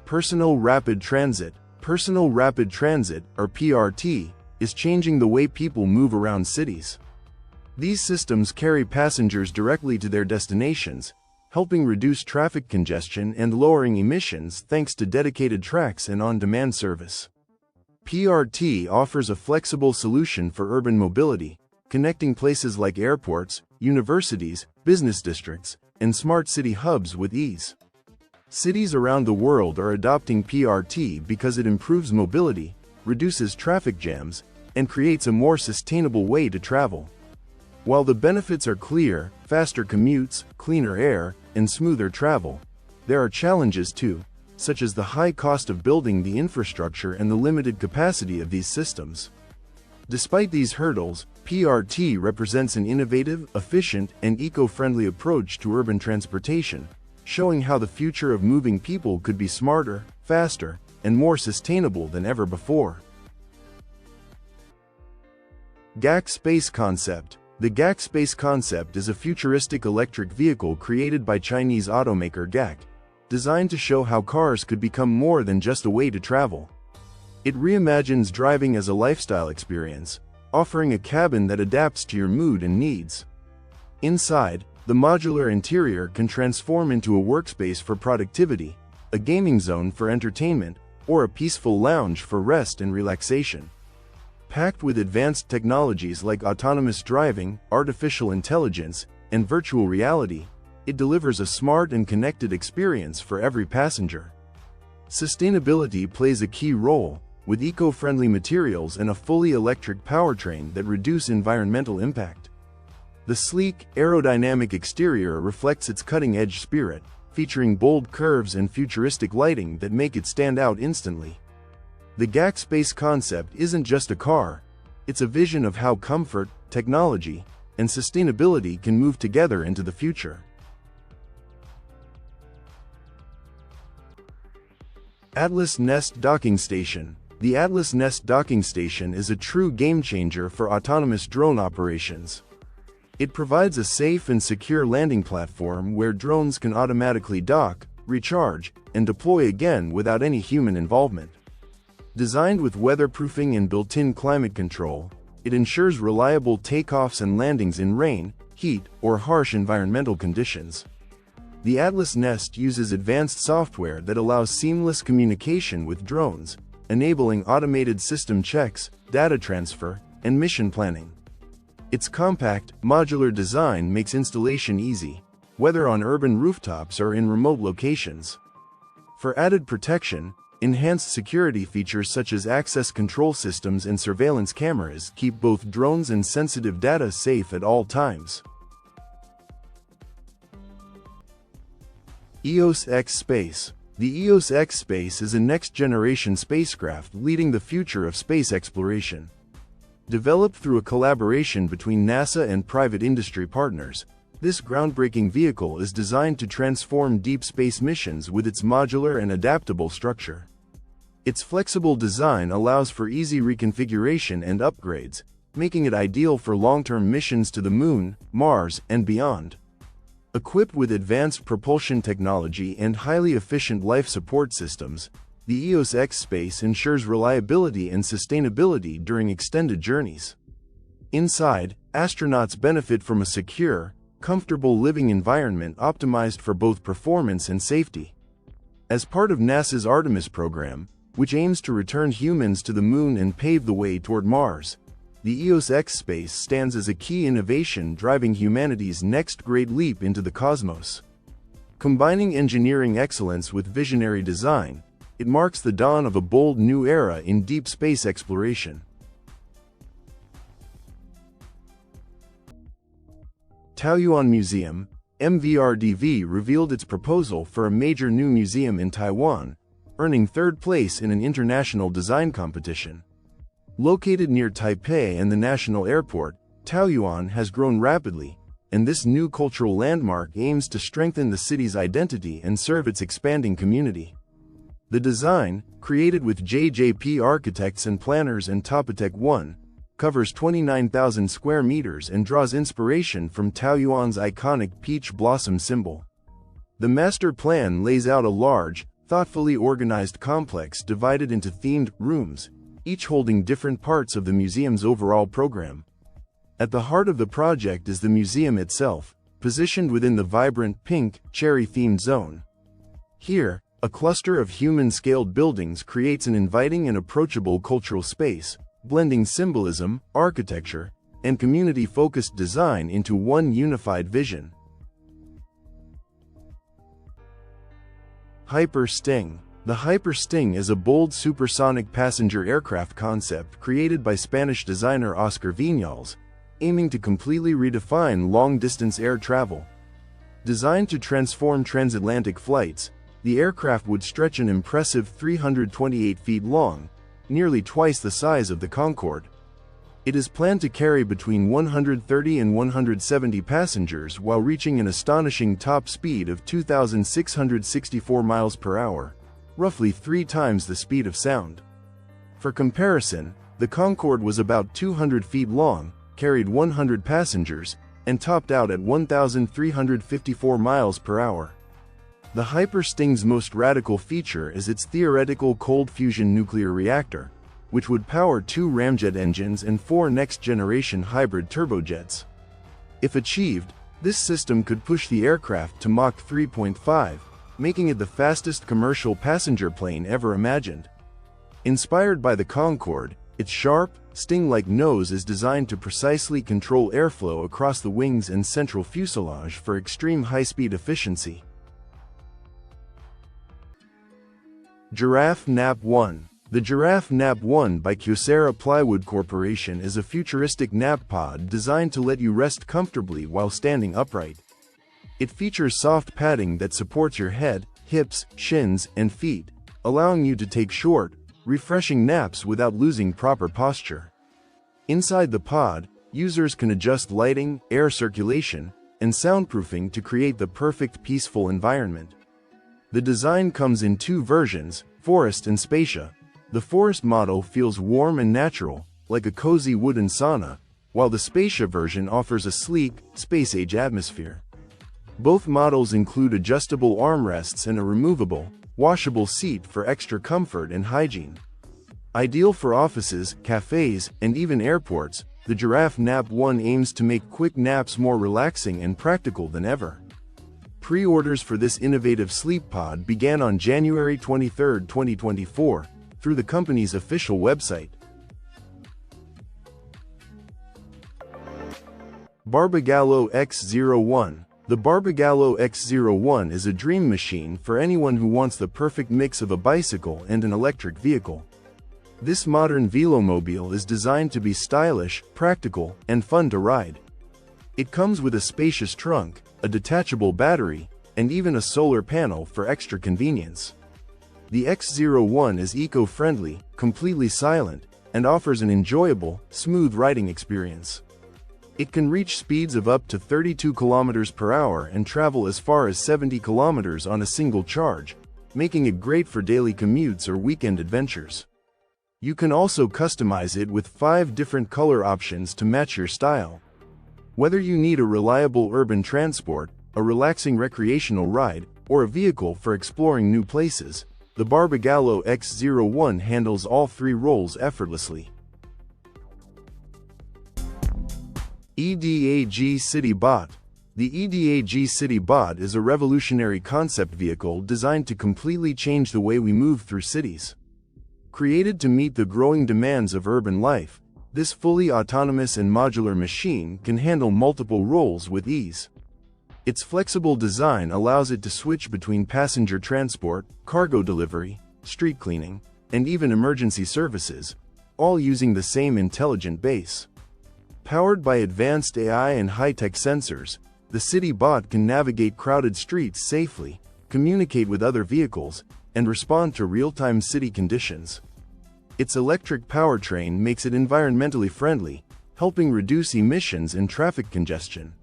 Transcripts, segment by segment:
Personal Rapid Transit. Personal Rapid Transit, or PRT, is changing the way people move around cities. These systems carry passengers directly to their destinations, helping reduce traffic congestion and lowering emissions thanks to dedicated tracks and on-demand service. PRT offers a flexible solution for urban mobility, connecting places like airports, universities, business districts, and smart city hubs with ease. Cities around the world are adopting PRT because it improves mobility, reduces traffic jams, and creates a more sustainable way to travel. While the benefits are clear, faster commutes, cleaner air, and smoother travel, there are challenges too, such as the high cost of building the infrastructure and the limited capacity of these systems. Despite these hurdles, PRT represents an innovative, efficient, and eco-friendly approach to urban transportation, showing how the future of moving people could be smarter, faster, and more sustainable than ever before. GAC Space Concept. The GAC Space Concept is a futuristic electric vehicle created by Chinese automaker GAC, designed to show how cars could become more than just a way to travel. It reimagines driving as a lifestyle experience, offering a cabin that adapts to your mood and needs. Inside, the modular interior can transform into a workspace for productivity, a gaming zone for entertainment, or a peaceful lounge for rest and relaxation. Packed with advanced technologies like autonomous driving, artificial intelligence, and virtual reality, it delivers a smart and connected experience for every passenger. Sustainability plays a key role, with eco-friendly materials and a fully electric powertrain that reduce environmental impact. The sleek, aerodynamic exterior reflects its cutting-edge spirit, featuring bold curves and futuristic lighting that make it stand out instantly. The GAC Space Concept isn't just a car, it's a vision of how comfort, technology, and sustainability can move together into the future. Atlas Nest Docking Station. The Atlas Nest Docking Station is a true game-changer for autonomous drone operations. It provides a safe and secure landing platform where drones can automatically dock, recharge, and deploy again without any human involvement. Designed with weatherproofing and built-in climate control, it ensures reliable takeoffs and landings in rain, heat, or harsh environmental conditions. The Atlas Nest uses advanced software that allows seamless communication with drones, enabling automated system checks, data transfer, and mission planning. Its compact, modular design makes installation easy, whether on urban rooftops or in remote locations. For added protection, enhanced security features such as access control systems and surveillance cameras keep both drones and sensitive data safe at all times. EOS X Space. The EOS X Space is a next-generation spacecraft leading the future of space exploration. Developed through a collaboration between NASA and private industry partners, this groundbreaking vehicle is designed to transform deep space missions with its modular and adaptable structure. Its flexible design allows for easy reconfiguration and upgrades, making it ideal for long-term missions to the Moon, Mars, and beyond. Equipped with advanced propulsion technology and highly efficient life support systems, the EOS X Space ensures reliability and sustainability during extended journeys. Inside, astronauts benefit from a secure, comfortable living environment optimized for both performance and safety. As part of NASA's Artemis program, which aims to return humans to the Moon and pave the way toward Mars, the EOS X Space stands as a key innovation driving humanity's next great leap into the cosmos. Combining engineering excellence with visionary design, it marks the dawn of a bold new era in deep space exploration. Taoyuan Museum, MVRDV revealed its proposal for a major new museum in Taiwan, earning third place in an international design competition. Located near Taipei and the national airport, Taoyuan has grown rapidly, and this new cultural landmark aims to strengthen the city's identity and serve its expanding community. The design, created with JJP architects and planners and Topatech One, covers 29,000 square meters and draws inspiration from Taoyuan's iconic peach blossom symbol. The master plan lays out a large, thoughtfully organized complex divided into themed rooms, each holding different parts of the museum's overall program. At the heart of the project is the museum itself, positioned within the vibrant pink, cherry-themed zone. Here, a cluster of human-scaled buildings creates an inviting and approachable cultural space, blending symbolism, architecture, and community-focused design into one unified vision. Hyper Sting. The Hyper Sting is a bold supersonic passenger aircraft concept created by Spanish designer Oscar Viñals, aiming to completely redefine long-distance air travel. Designed to transform transatlantic flights, the aircraft would stretch an impressive 328 feet long, nearly twice the size of the Concorde. It is planned to carry between 130 and 170 passengers while reaching an astonishing top speed of 2,664 miles per hour, roughly 3 times the speed of sound. For comparison, the Concorde was about 200 feet long, carried 100 passengers, and topped out at 1,354 miles per hour. The Hyper Sting's most radical feature is its theoretical cold fusion nuclear reactor, which would power 2 ramjet engines and 4 next-generation hybrid turbojets. If achieved, this system could push the aircraft to Mach 3.5, making it the fastest commercial passenger plane ever imagined. Inspired by the Concorde, its sharp, sting-like nose is designed to precisely control airflow across the wings and central fuselage for extreme high-speed efficiency. Giraffe Nap 1. The Giraffe Nap 1 by Kyocera Plywood Corporation is a futuristic nap pod designed to let you rest comfortably while standing upright. It features soft padding that supports your head, hips, shins, and feet, allowing you to take short, refreshing naps without losing proper posture. Inside the pod, users can adjust lighting, air circulation, and soundproofing to create the perfect peaceful environment. The design comes in 2 versions, Forest and Spacia. The Forest model feels warm and natural, like a cozy wooden sauna, while the Spacia version offers a sleek, space-age atmosphere. Both models include adjustable armrests and a removable, washable seat for extra comfort and hygiene. Ideal for offices, cafes, and even airports, the Giraffe Nap 1 aims to make quick naps more relaxing and practical than ever. Pre-orders for this innovative sleep pod began on January 23, 2024, through the company's official website. Barbagallo X01. The Barbagallo X01 is a dream machine for anyone who wants the perfect mix of a bicycle and an electric vehicle. This modern velomobile is designed to be stylish, practical, and fun to ride. It comes with a spacious trunk, a detachable battery, and even a solar panel for extra convenience. The X01 is eco-friendly, completely silent, and offers an enjoyable, smooth riding experience. It can reach speeds of up to 32 km per hour and travel as far as 70 km on a single charge, making it great for daily commutes or weekend adventures. You can also customize it with 5 different color options to match your style. Whether you need a reliable urban transport, a relaxing recreational ride, or a vehicle for exploring new places, the Barbagallo X01 handles all 3 roles effortlessly. EDAG City Bot. The EDAG City Bot is a revolutionary concept vehicle designed to completely change the way we move through cities. Created to meet the growing demands of urban life, this fully autonomous and modular machine can handle multiple roles with ease. Its flexible design allows it to switch between passenger transport, cargo delivery, street cleaning, and even emergency services, all using the same intelligent base. Powered by advanced AI and high-tech sensors, the City Bot can navigate crowded streets safely, communicate with other vehicles, and respond to real-time city conditions. Its electric powertrain makes it environmentally friendly, helping reduce emissions and traffic congestion.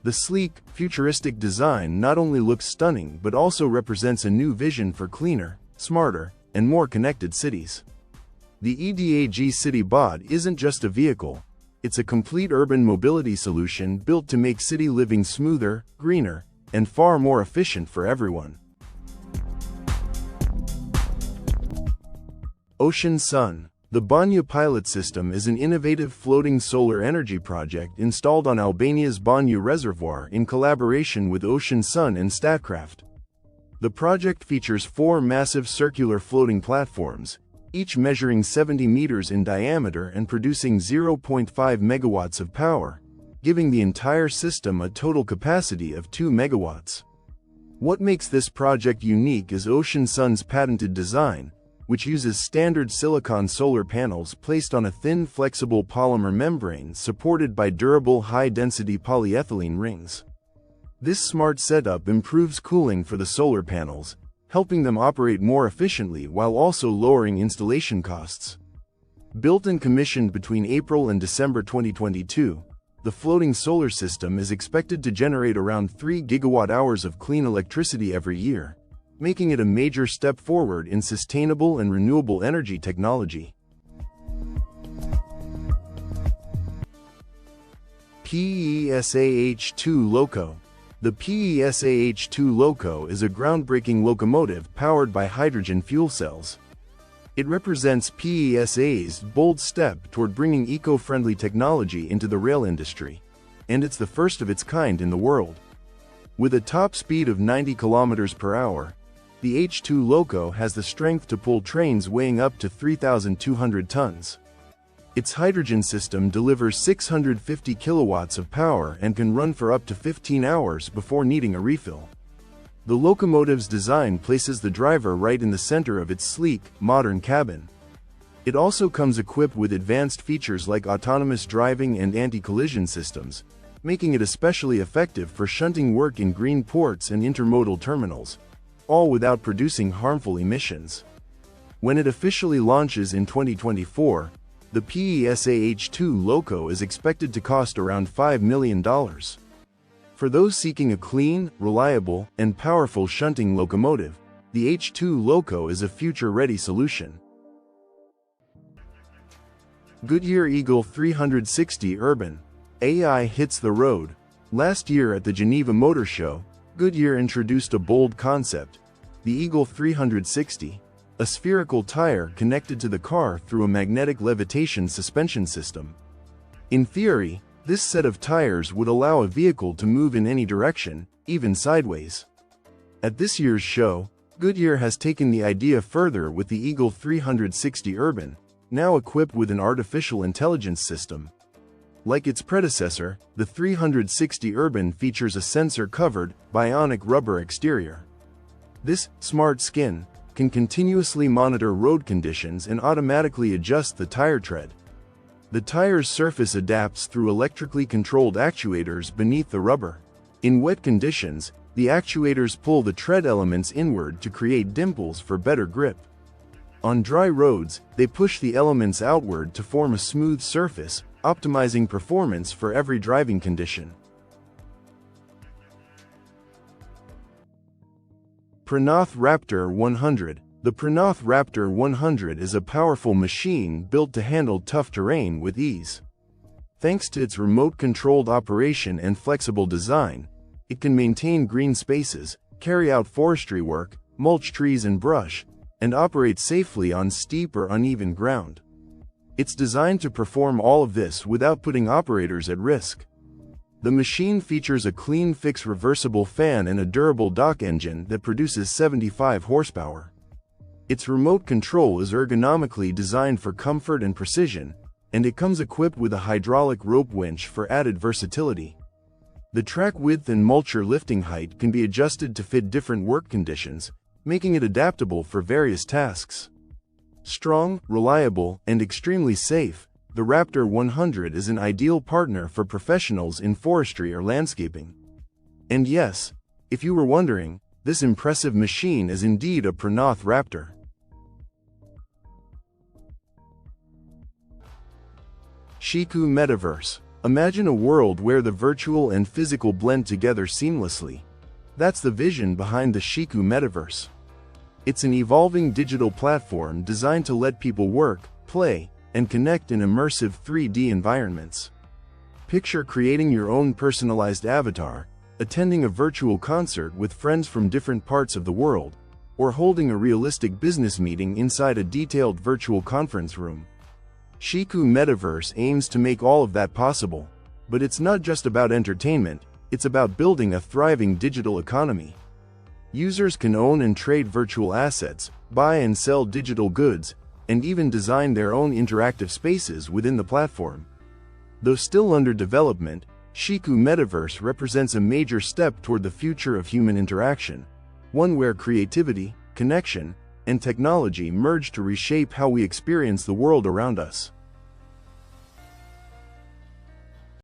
The sleek, futuristic design not only looks stunning but also represents a new vision for cleaner, smarter, and more connected cities. The EDAG City Bot isn't just a vehicle, it's a complete urban mobility solution built to make city living smoother, greener, and far more efficient for everyone. Ocean Sun. The Banja pilot system is an innovative floating solar energy project installed on Albania's Banja reservoir in collaboration with Ocean Sun and Statkraft. The project features 4 massive circular floating platforms, each measuring 70 meters in diameter and producing 0.5 megawatts of power, giving the entire system a total capacity of 2 megawatts. What makes this project unique is Ocean Sun's patented design, which uses standard silicon solar panels placed on a thin flexible polymer membrane supported by durable high-density polyethylene rings. This smart setup improves cooling for the solar panels, helping them operate more efficiently while also lowering installation costs. Built and commissioned between April and December 2022, the floating solar system is expected to generate around 3 gigawatt-hours of clean electricity every year, making it a major step forward in sustainable and renewable energy technology. PESAH-2 Loco. The PESAH-2 Loco is a groundbreaking locomotive powered by hydrogen fuel cells. It represents PESA's bold step toward bringing eco-friendly technology into the rail industry, and it's the first of its kind in the world. With a top speed of 90 kilometers per hour, the H2 Loco has the strength to pull trains weighing up to 3,200 tons. Its hydrogen system delivers 650 kilowatts of power and can run for up to 15 hours before needing a refill. The locomotive's design places the driver right in the center of its sleek, modern cabin. It also comes equipped with advanced features like autonomous driving and anti-collision systems, making it especially effective for shunting work in green ports and intermodal terminals, all without producing harmful emissions. When it officially launches in 2024, the PESAH-2 Loco is expected to cost around $5 million. For those seeking a clean, reliable, and powerful shunting locomotive, the H2 Loco is a future-ready solution. Goodyear Eagle 360 Urban. AI hits the road. Last year at the Geneva Motor Show, Goodyear introduced a bold concept, the Eagle 360, a spherical tire connected to the car through a magnetic levitation suspension system. In theory, this set of tires would allow a vehicle to move in any direction, even sideways. At this year's show, Goodyear has taken the idea further with the Eagle 360 Urban, now equipped with an artificial intelligence system. Like its predecessor, the 360 Urban features a sensor-covered, bionic rubber exterior. This smart skin can continuously monitor road conditions and automatically adjust the tire tread. The tire's surface adapts through electrically controlled actuators beneath the rubber. In wet conditions, the actuators pull the tread elements inward to create dimples for better grip. On dry roads, they push the elements outward to form a smooth surface, optimizing performance for every driving condition. Pranath Raptor 100. The Pranath Raptor 100 is a powerful machine built to handle tough terrain with ease. Thanks to its remote-controlled operation and flexible design, it can maintain green spaces, carry out forestry work, mulch trees and brush, and operate safely on steep or uneven ground. It's designed to perform all of this without putting operators at risk. The machine features a clean fix reversible fan and a durable dock engine that produces 75 horsepower. Its remote control is ergonomically designed for comfort and precision, and it comes equipped with a hydraulic rope winch for added versatility. The track width and mulcher lifting height can be adjusted to fit different work conditions, making it adaptable for various tasks. Strong, reliable, and extremely safe, the Raptor 100 is an ideal partner for professionals in forestry or landscaping. And yes, if you were wondering, this impressive machine is indeed a Pranath Raptor. Shiku Metaverse. Imagine a world where the virtual and physical blend together seamlessly. That's the vision behind the Shiku Metaverse. It's an evolving digital platform designed to let people work, play, and connect in immersive 3D environments. Picture creating your own personalized avatar, attending a virtual concert with friends from different parts of the world, or holding a realistic business meeting inside a detailed virtual conference room. Shiku Metaverse aims to make all of that possible. But it's not just about entertainment, it's about building a thriving digital economy. Users can own and trade virtual assets, buy and sell digital goods, and even design their own interactive spaces within the platform. Though still under development, Shiku Metaverse represents a major step toward the future of human interaction, one where creativity, connection, and technology merge to reshape how we experience the world around us.